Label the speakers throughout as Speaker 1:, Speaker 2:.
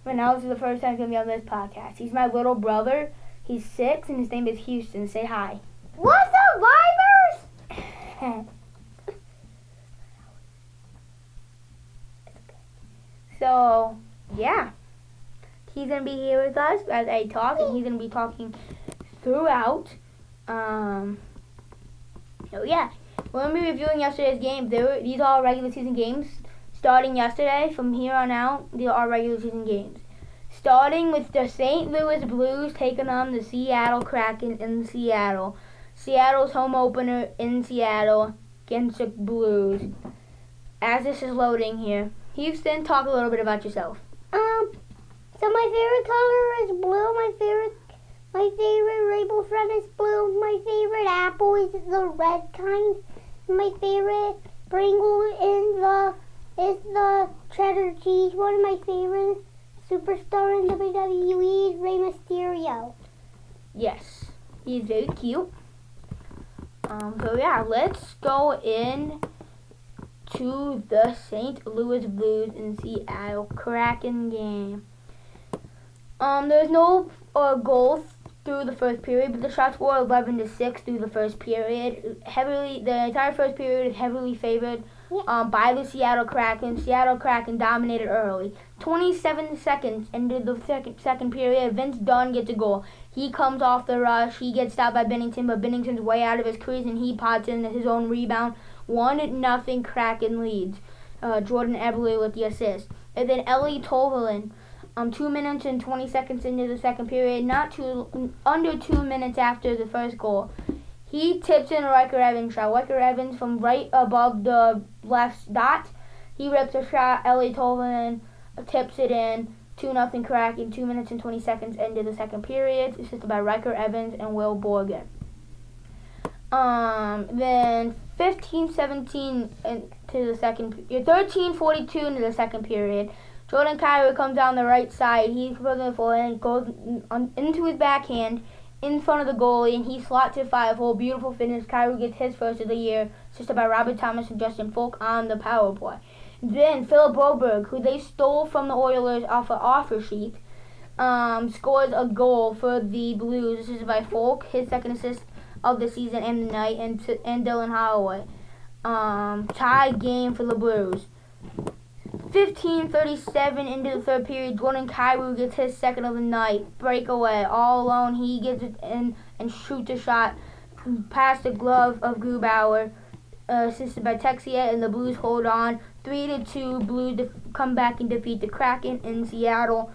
Speaker 1: But now this is the first time he's going to be on this podcast. He's my little brother. He's 6, and his name is Houston. Say hi.
Speaker 2: What's up, Vibers?
Speaker 1: So, yeah. He's going to be here with us as I talk, and he's going to be talking throughout. So, yeah. We're going to be reviewing yesterday's games. These are all regular season games. Starting yesterday, from here on out, these are all regular season games. Starting with the St. Louis Blues taking on the Seattle Kraken in Seattle. Seattle's home opener in Seattle against the Blues. As this is loading here, Houston, talk a little bit about yourself.
Speaker 2: So my favorite color is blue. My favorite rainbow friend is blue. My favorite apple is the red kind. My favorite Pringle is the cheddar cheese. One of my favorite superstar in WWE is Rey Mysterio.
Speaker 1: Yes, he's very cute. So yeah, let's go in to the St. Louis Blues and Seattle Kraken game. There's no goals through the first period, but the shots were 11-6 through the first period. The entire first period is heavily favored by the Seattle Kraken. Seattle Kraken dominated early. 27 seconds into the second period, Vince Dunn gets a goal. He comes off the rush. He gets stopped by Binnington, but Binnington's way out of his crease, and he pots in his own rebound. 1-0 Kraken leads. Jordan Eberle with the assist. And then Ellie Toverlin, 2 minutes and 20 seconds into the second period, under 2 minutes after the first goal, he tips in a Riker Evans shot. Riker Evans from right above the left dot. He rips a shot. Ellie Toverlin tips it in. 2-0 Kraken, 2 minutes and 20 seconds into the second period. Assisted by Riker Evans and Will Borgen. Then 15-17 into the second, 13-42 into the second period. Jordan Kyrou comes down the right side. He's looking the forehand, goes into his backhand in front of the goalie, and he slots it 5-hole. Beautiful finish. Kyrou gets his first of the year, assisted by Robert Thomas and Justin Folk on the power play. Then Philip Broberg, who they stole from the Oilers off an offer sheet, scores a goal for the Blues. This is by Folk, his second assist of the season and the night, and Dylan Holloway. Tie game for the Blues. 15:37 into the third period, Jordan Kyrou gets his second of the night. Breakaway, all alone. He gets it in and shoots a shot past the glove of Grubauer, assisted by Texier, and the Blues hold on. 3-2, Blues come back and defeat the Kraken in Seattle.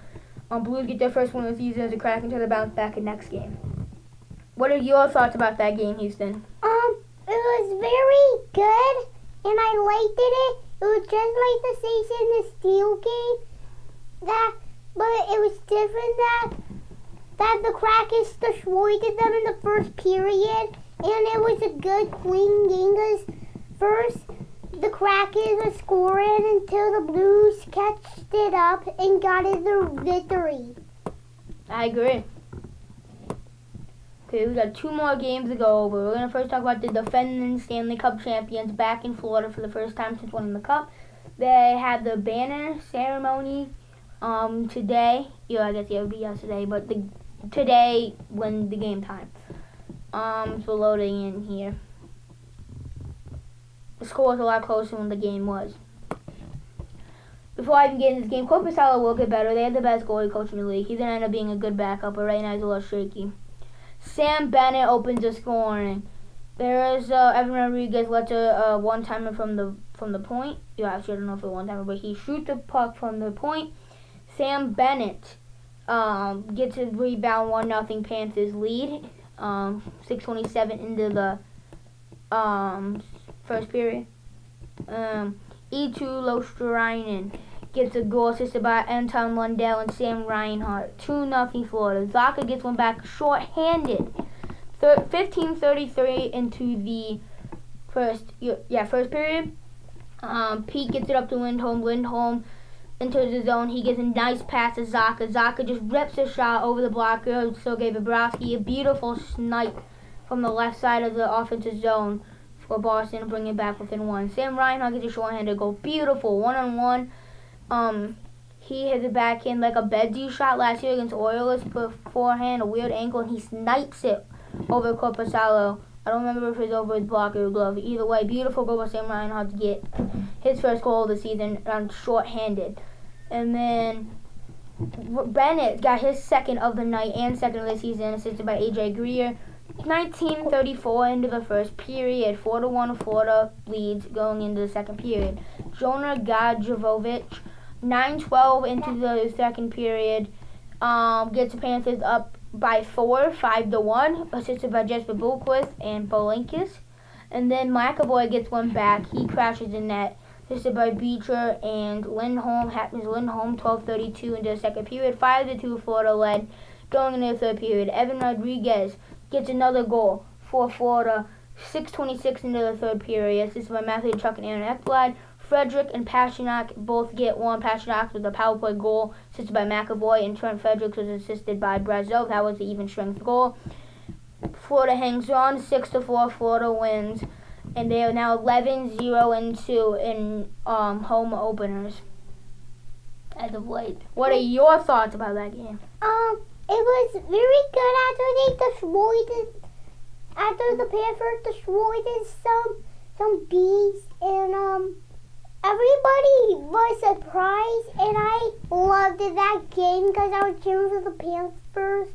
Speaker 1: Blues get their first win of the season as the Kraken try to bounce back in next game. What are your thoughts about that game, Houston?
Speaker 2: It was very good, and I liked it. It was just like the Station and the Steel game, but it was different that the Kraken destroyed them in the first period, and it was a good, clean game because first the Kraken were scoring until the Blues catched it up and got it the victory.
Speaker 1: I agree. Okay, we got 2 more games to go over. We're going to first talk about the defending Stanley Cup champions back in Florida for the first time since winning the Cup. They had the banner ceremony today. I guess it would be yesterday, but today when the game time. So loading in here. The score was a lot closer than the game was. Before I even get into this game, Korpisalo will get better. They had the best goalie coach in the league. He's going to end up being a good backup, but right now he's a little shaky. Sam Bennett opens the scoring. There is Evan Rodriguez lets a one-timer from the point. Actually, I don't know if it's a one-timer, but he shoots the puck from the point. Sam Bennett gets a rebound, 1-0 Panthers lead. 6:27 into the first period. Eetu Luostarinen gets a goal assisted by Anton Lundell and Sam Reinhart. 2-0 Florida. Zaka gets one back short-handed. 15:33 into the first period. Pete gets it up to Lindholm. Lindholm enters the zone. He gets a nice pass to Zaka. Zaka just rips a shot over the blocker. Sergei Bobrovsky, a beautiful snipe from the left side of the offensive zone for Boston to bring it back within one. Sam Reinhart gets a short-handed goal. Beautiful, 1-on-1. He hit the backhand like a Bedsy shot last year against Oilers, put forehand, a weird angle, and he snipes it over Corpusalo. I don't remember if it was over his block or glove. Either way, beautiful goal by Sam Reinhart to get his first goal of the season short-handed. And then Bennett got his second of the night and second of the season, assisted by A.J. Greer. 19:34 into the first period. 4-1 Florida leads going into the second period. Jonah Gadjavovic, 9:12 into the second period, gets the Panthers up by 4, 5-1, assisted by Jesper Boquist and Bolinkis. And then McAvoy gets one back. He crashes in net, assisted by Beecher and Lindholm. Happens Lindholm, 12:32 into the second period. 5-2 Florida led going into the third period. Evan Rodriguez gets another goal for Florida. 6:26 into the third period. Assisted by Matthew Tkachuk and Aaron Ekblad. Frederick and Pastrnak both get one. Pastrnak with a power play goal, assisted by McAvoy, and Trent Fredericks was assisted by Brazeau. That was the even strength goal. Florida hangs on, 6-4. Florida wins, and they are now 11-0-2 in home openers as of late. What are your thoughts about that game?
Speaker 2: It was very good after they destroyed it. After the Panthers destroyed some bees, and everybody was surprised, and I loved that game because I was cheering for the Panthers.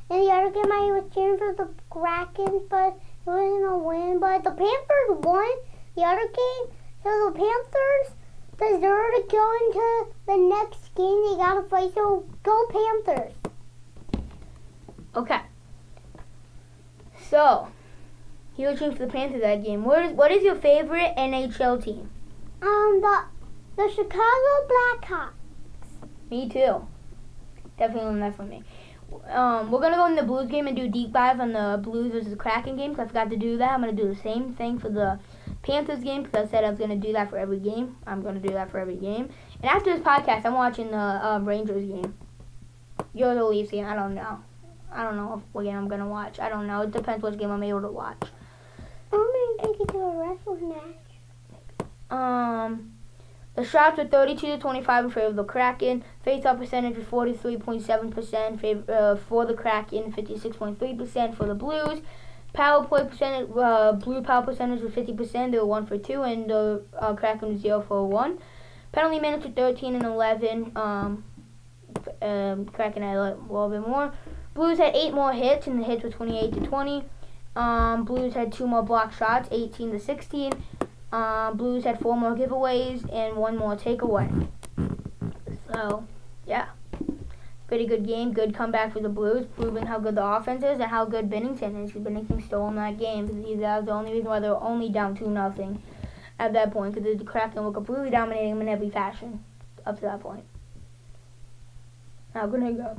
Speaker 2: And the other game I was cheering for the Kraken, but it wasn't a win. But the Panthers won the other game, so the Panthers deserve to go into the next game. They gotta play, so go Panthers.
Speaker 1: Okay. So, you were cheering for the Panthers that game. What is your favorite NHL team?
Speaker 2: The Chicago Blackhawks.
Speaker 1: Me too. Definitely not for me. We're gonna go in the Blues game and do a deep dive on the Blues versus the Kraken game because I forgot to do that. I'm gonna do the same thing for the Panthers game because I said I was gonna do that for every game. I'm gonna do that for every game. And after this podcast, I'm watching the Rangers game. You're the Leafs game. I don't know what game I'm gonna watch. I don't know. It depends which game I'm able to watch.
Speaker 2: I'm gonna take it to a wrestling match.
Speaker 1: The shots were 32-25 in favor of the Kraken. Face-off percentage was 43.7% for the Kraken, 56.3% for the Blues. Power play percentage, Blue power percentage was 50%. They were 1 for 2, and the Kraken was 0 for 1. Penalty minutes were 13 and 11. Kraken had a little bit more. Blues had 8 more hits, and the hits were 28-20. Blues had 2 more block shots, 18-16. Blues had 4 more giveaways and 1 more takeaway. So, yeah. Pretty good game. Good comeback for the Blues, proving how good the offense is and how good Binnington is. Binnington stole in that game. That was the only reason why they were only down 2-0 at that point, because the Kraken were completely dominating them in every fashion up to that point. Now we're going to go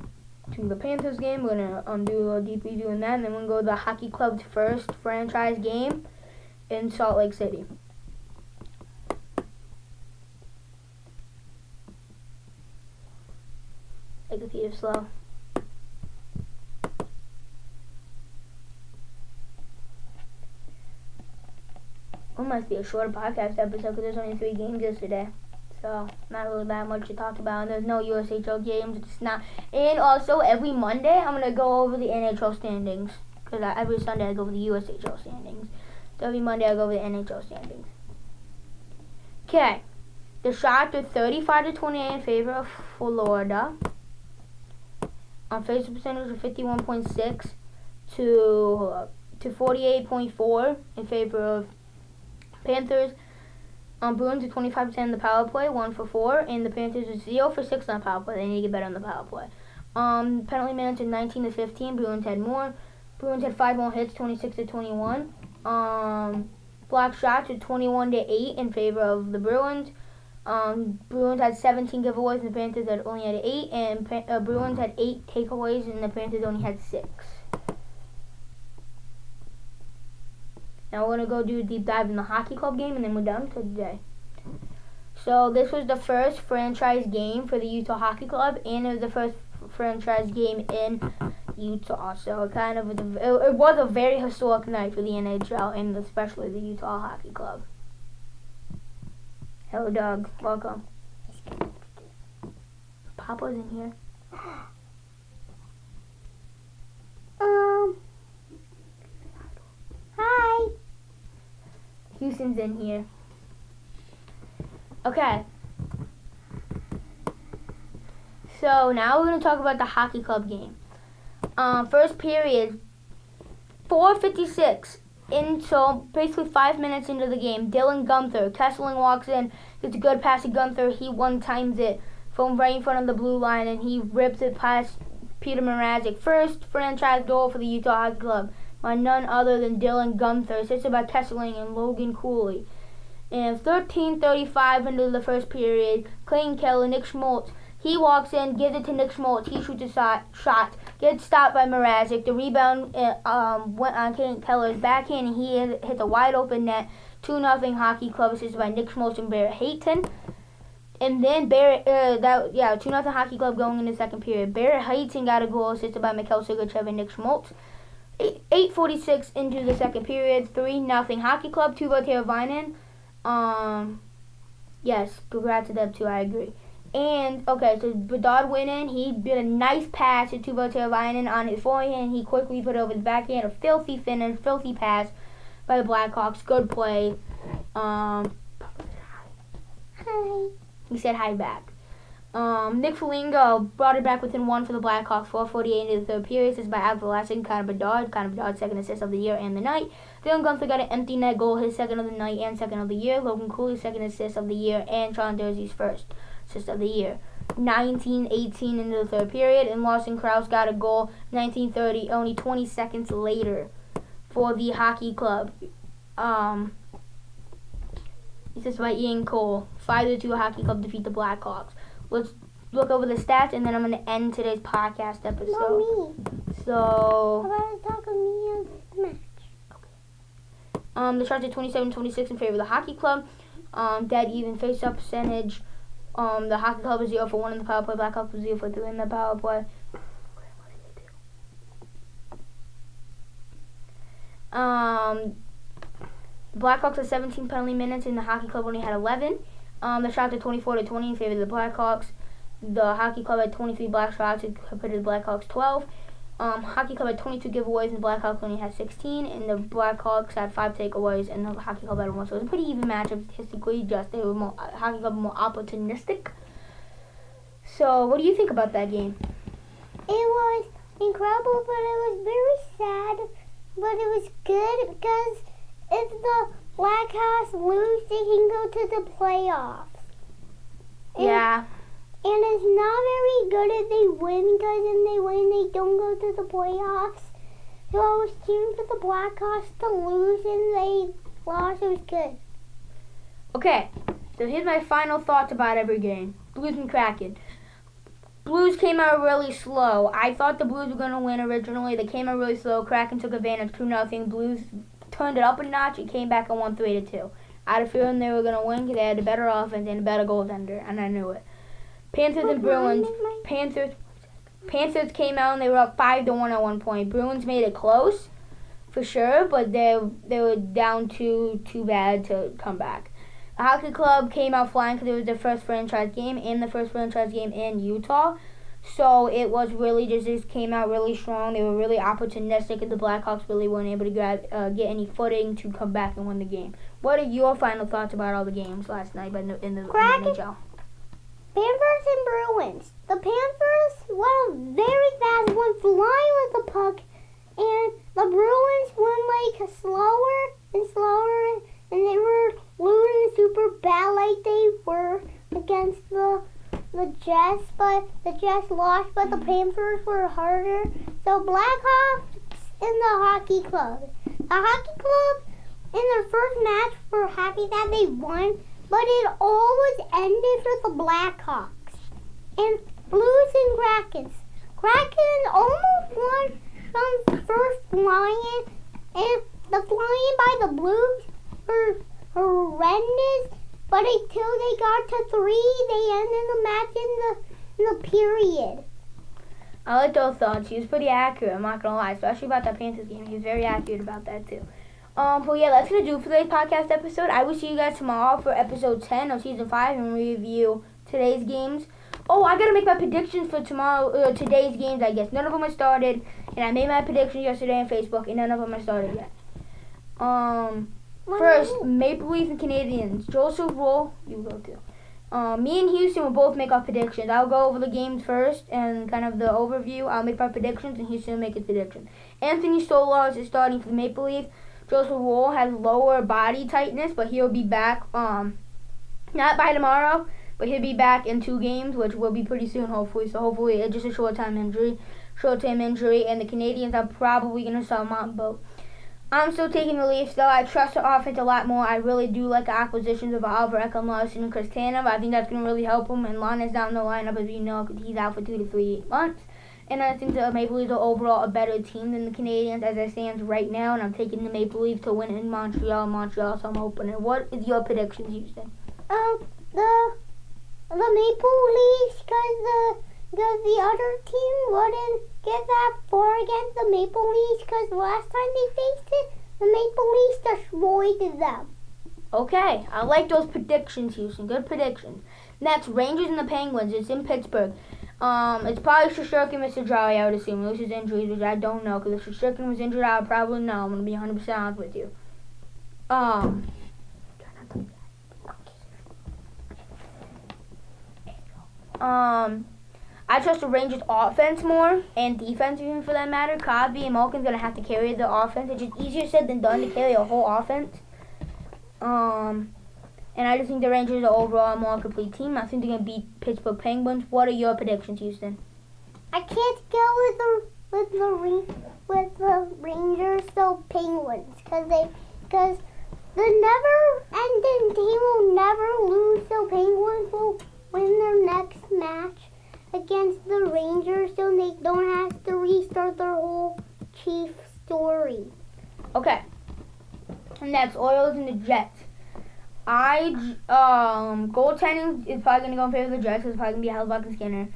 Speaker 1: to the Panthers game. We're going to do a deep review in that, and then we're going to go to the Hockey Club's first franchise game in Salt Lake City. Take a few slow. It must be a shorter podcast episode because there's only 3 games yesterday. So, not really that much to talk about. And there's no USHL games. It's not. And also, every Monday, I'm going to go over the NHL standings. Because every Sunday, I go over the USHL standings. So, every Monday, I go over the NHL standings. Okay. The shots are 35-28 in favor of Florida. Face percentage of 51.6 to 48.4 in favor of Panthers. Bruins are 25% in the power play, 1 for 4, and the Panthers are 0 for 6 on the power play. They need to get better on the power play. Penalty minutes are 19-15. Bruins had more. Bruins had 5 more hits, 26-21. Block shots are 21-8 in favor of the Bruins. Bruins had 17 giveaways and the Panthers only had 8, and Bruins had 8 takeaways and the Panthers only had 6. Now we're going to go do a deep dive in the Hockey Club game, and then we're done for today. So this was the first franchise game for the Utah Hockey Club, and it was the first franchise game in Utah. So it was a very historic night for the NHL and especially the Utah Hockey Club. Hello, Doug. Welcome. Papa's in here.
Speaker 2: Hi.
Speaker 1: Houston's in here. Okay. So now we're going to talk about the hockey club game. First period, 4:56. So basically 5 minutes into the game, Dylan Gunther, Kesseling walks in, gets a good pass to Gunther. He one-times it from right in front of the blue line, and he rips it past Peter Mrazek. First franchise goal for the Utah Hockey Club by none other than Dylan Gunther, assisted by Kesseling and Logan Cooley. And 13:35 into the first period, Clayton Keller, Nick Schmaltz, he walks in, gives it to Nick Schmaltz. He shoots a shot, gets stopped by Mrazek. The rebound went on Clayton Keller's backhand, and he hits a wide open net. 2-0 Hockey Club, assisted by Nick Schmaltz and Barrett Hayton. And then 2-0 Hockey Club going into the second period. Barrett Hayton got a goal, assisted by Mikhail Sergachev and Nick Schmaltz. 8:46 into the second period, 3-0 Hockey Club, Tuvo Teravainen. Yes, congrats to them too, I agree. And, okay, so Bedard went in. He did a nice pass to Tuvo Teravainen on his forehand. He quickly put it over his backhand. A filthy finish, filthy pass by the Blackhawks. Good play.
Speaker 2: Hi.
Speaker 1: He said hi back. Nick Foligno brought it back within one for the Blackhawks. 4:48 into the third period. This is by Alex Vlasic and Connor Bedard. Connor Bedard's second assist of the year and the night. Dylan Gunther got an empty net goal, his second of the night and second of the year. Logan Cooley's second assist of the year, and Sean Durzee's first assist of the year. 19:18 into the third period, and Lawson Krause got a goal. 19:30, only 20 seconds later, for the Hockey Club. This is by Ian Cole. 5-2 Hockey Club defeat the Blackhawks. Let's look over the stats, and then I'm going to end today's podcast episode.
Speaker 2: Not me.
Speaker 1: So,
Speaker 2: I want to talk of me and the match.
Speaker 1: The shots are 27-26 in favor of the Hockey Club. Dead even face-up percentage. The Hockey Club is 0 for 1 in the power play. Blackhawks was 0 for 3 in the power play. The Blackhawks had 17 penalty minutes, and the Hockey Club only had 11. The shots are 24-20 in favor of the Blackhawks. The Hockey Club had 23 block shots compared to the Blackhawks 12. Hockey Club had 22 giveaways, and the Blackhawks only had 16. And the Blackhawks had 5 takeaways, and the Hockey Club had 1. So it was a pretty even matchup, statistically. Just they were Hockey Club more opportunistic. So what do you think about that game?
Speaker 2: It was incredible, but it was very sad. But it was good because if the Blackhawks lose, they can go to the playoffs.
Speaker 1: Yeah.
Speaker 2: And it's not very good if they win, because if they win, they don't go to the playoffs. So I was cheering for the Blackhawks to lose, and they lost. It was good.
Speaker 1: Okay, so here's my final thoughts about every game. Blues and Kraken. Blues came out really slow. I thought the Blues were going to win originally. They came out really slow. Kraken took advantage, 2-0. Blues turned it up a notch. It came back and won 3-2. I had a feeling they were going to win because they had a better offense and a better goaltender, and I knew it. Panthers and Bruins. Panthers came out and they were up 5-1 at one point. Bruins made it close, for sure, but they were down too bad to come back. The Hockey Club came out flying because it was their first franchise game and the first franchise game in Utah. So it was really just came out really strong. They were really opportunistic, and the Blackhawks really weren't able to get any footing to come back and win the game. What are your final thoughts about all the games last night in the NHL?
Speaker 2: Panthers and Bruins. The Panthers went very fast, went flying with the puck, and the Bruins went like slower and slower, and they were losing super bad like they were against the Jets, but the Jets lost, but the Panthers were harder. So Blackhawks and the Hockey Club. The Hockey Club in their first match were happy that they won, but it always ended for the Blackhawks. And Blues and Krakens. Krakens almost won from first flying, and the flying by the Blues were horrendous. But until they got to 3, they ended the match in the period.
Speaker 1: I like those thoughts. He was pretty accurate, I'm not going to lie. Especially about that Panthers game. He was very accurate about that, too. But yeah, that's going to do it for today's podcast episode. I will see you guys tomorrow for episode 10 of season 5 and review today's games. Oh, I gotta make my predictions for today's games, I guess. None of them are started, and I made my predictions yesterday on Facebook, and none of them are started yet. First, Maple Leafs and Canadians. Joseph Roll, you go too. Me and Houston will both make our predictions. I'll go over the games first and kind of the overview. I'll make my predictions, and Houston will make his prediction. Anthony Stolarz is starting for the Maple Leafs. Joseph Roll has lower body tightness, but he'll be back. Not by tomorrow, but he'll be back in 2 games, which will be pretty soon, hopefully. So hopefully it's just a short-term injury. And the Canadians are probably gonna sell Montembeault. I'm still taking the Leafs, though. I trust the offense a lot more. I really do like the acquisitions of Oliver Ekman-Larsson and Chris Tanev. I think that's going to really help him. And Lon is down the lineup, as we know, because he's out for 2 to 3 months. And I think the Maple Leafs are overall a better team than the Canadians as it stands right now. And I'm taking the Maple Leafs to win in Montreal. Montreal's home opener. What is your predictions, Houston?
Speaker 2: The Maple Leafs, because the other team wouldn't get that far against the Maple Leafs, because last time they faced it, the Maple Leafs destroyed them.
Speaker 1: Okay, I like those predictions, Houston. Good predictions. Next, Rangers and the Penguins. It's in Pittsburgh. It's probably Shesterkin and Mr. Jolly, I would assume. Those are injuries, which I don't know, because if Shesterkin was injured, I would probably know. I'm going to be 100% honest with you. I trust the Rangers offense more, and defense even for that matter. Cosby and Malkin's going to have to carry the offense. It's just easier said than done to carry a whole offense. And I just think the Rangers are overall a more complete team. I think they're going to beat Pittsburgh Penguins. What are your predictions, Houston?
Speaker 2: I can't go with the Rangers, so Penguins, because the never-ending team will never lose, so Penguins will win their next match against the Rangers, so they don't have to restart their whole Chief story.
Speaker 1: Okay. Next, Oilers and the Jets. Goaltending is probably going to go in favor of the Jets. It's probably going to be Hellebuyck and Skinner.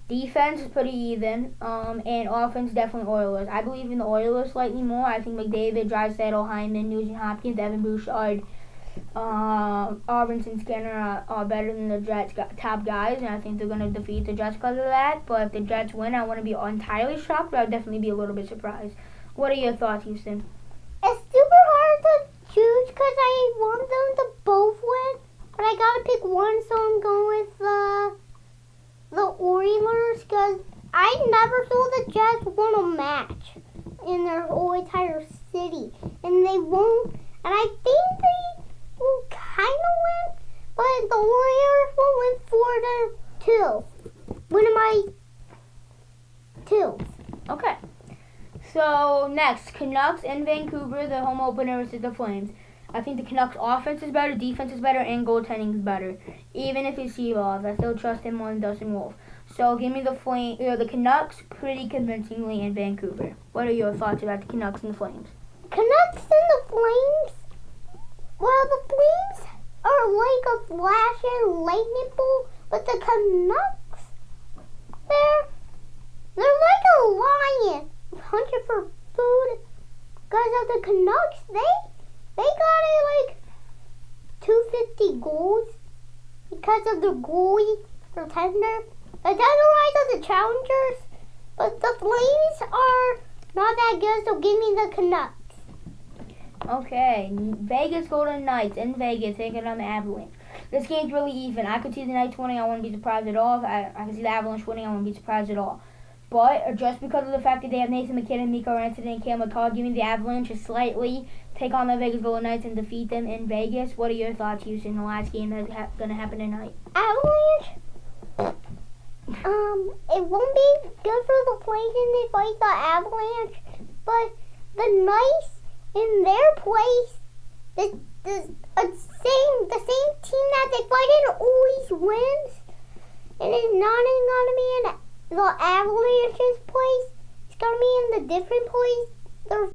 Speaker 1: Defense is pretty even, and offense definitely Oilers. I believe in the Oilers slightly more. I think McDavid, Draisaitl, Hyman, Nugent Hopkins, Evan Bouchard, Arvidsson, Skinner are better than the Jets' top guys, and I think they're going to defeat the Jets because of that. But if the Jets win, I wouldn't be entirely shocked, but I'd definitely be a little bit surprised. What are your thoughts, Houston?
Speaker 2: It's super hard to choose because I want them to both win, but I gotta pick one, so I'm going with the Oilers because I never saw the Jets win a match in their whole entire city, and they won't. And I think they will kind of win, but the Warriors will win 4-2. One of my 2.
Speaker 1: Okay. So, next, Canucks in Vancouver, the home opener versus the Flames. I think the Canucks' offense is better, defense is better, and goaltending is better. Even if it's Seabaugh, I still trust him more than Dustin Wolf. So, give me the Canucks pretty convincingly in Vancouver. What are your thoughts about the Canucks and the Flames?
Speaker 2: Canucks and the Flames? Well, the Flames are like a flash and lightning bolt, but the Canucks, they're like a lion hunting for food. Because of the Canucks, they got it like 250 goals because of the goalie for tender. Otherwise of the Challengers, but the Flames are not that good, so give me the Canucks.
Speaker 1: Okay, Vegas Golden Knights in Vegas taking on the Avalanche. This game's really even. I could see the Knights winning, I wouldn't be surprised at all. I could see the Avalanche winning, I wouldn't be surprised at all. But just because of the fact that they have Nathan McKinnon, Mikko Rantanen, and Cale Makar, give me the Avalanche to slightly take on the Vegas Golden Knights and defeat them in Vegas. What are your thoughts, Houston, the last game that's going to happen tonight?
Speaker 2: Avalanche? It won't be good for the Flames when they fight the Avalanche, but the Knights in their place, the same team that they fight in always wins, and it's not going to be in the Avalanche's place. It's going to be in the different place. They're